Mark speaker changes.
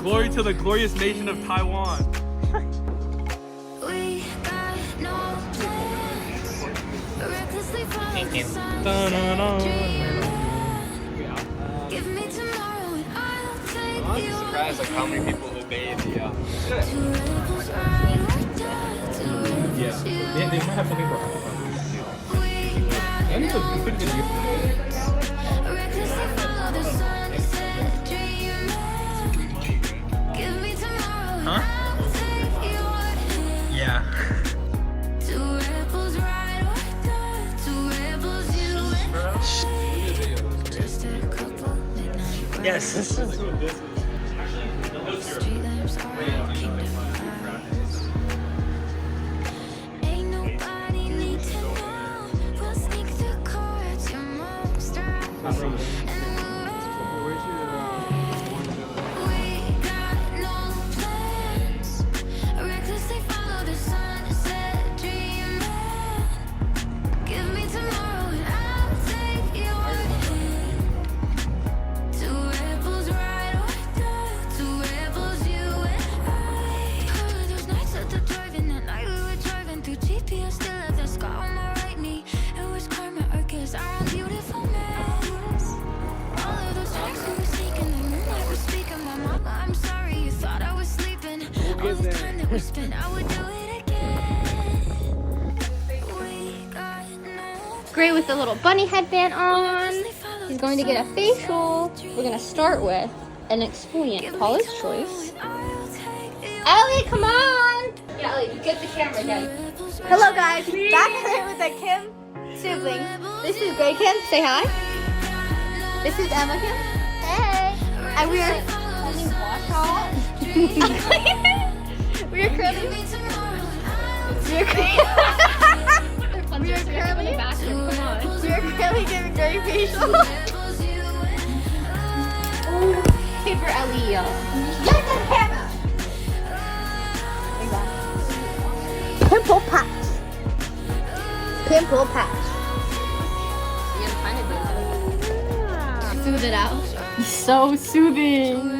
Speaker 1: Glory to the glorious nation of Taiwan.
Speaker 2: We got no plans. Recklessly follow the sunset
Speaker 1: Dun-dun-dun.
Speaker 2: dream. Give me tomorrow and I'll take
Speaker 3: I'm
Speaker 2: you
Speaker 3: surprised like how many people obey the
Speaker 2: to rebels ride or die. To rebels you.
Speaker 4: They might have something for us.
Speaker 2: We got
Speaker 4: And it's a good video.
Speaker 2: recklessly follow the sunset dream. Give me tomorrow and
Speaker 1: Huh?
Speaker 2: I'll take your hand.
Speaker 1: Yeah.
Speaker 2: To rebels ride or die. To rebels you and I. Just a couple midnight
Speaker 1: Yes.
Speaker 2: rides. Street lamps are our kingdom eyes. Ain't nobody need to know. We'll sneak the chords your mom's drive. And we got no plans. Recklessly follow the sunset dreaming. Give me tomorrow and I'll take your hand. Two rebels ride or die. Two rebels you and I. Those nights at the drive-in, that night we were driving through GPS. Still have that scar on my right knee. It was karma, I guess. Our own beautiful mess. All of those tracks we were sneaking, the moonlight was speaking. My mama, I'm sorry, you thought I was sleeping. All the time that we spent, I would do it again. We got no
Speaker 5: Gray with the little bunny headband on.
Speaker 2: recklessly follow
Speaker 5: He's
Speaker 2: the
Speaker 5: going to get a
Speaker 2: sunset
Speaker 5: facial. We're going to start with an exfoliant,
Speaker 2: Give me
Speaker 5: Paula's
Speaker 2: tomorrow
Speaker 5: choice.
Speaker 2: and I'll take you
Speaker 5: Ellie, come on! Yeah, Ellie, you get the camera again. Hello guys, back here with the Kim siblings. This is Gray Kim, say hi. This is Emma Kim. Hey! And we are holding wash off. We are currently giving Gray facial. Paper Ellie. Yes, Hannah! Pimple patch. Pimple patch. Soothe it out. So soothing.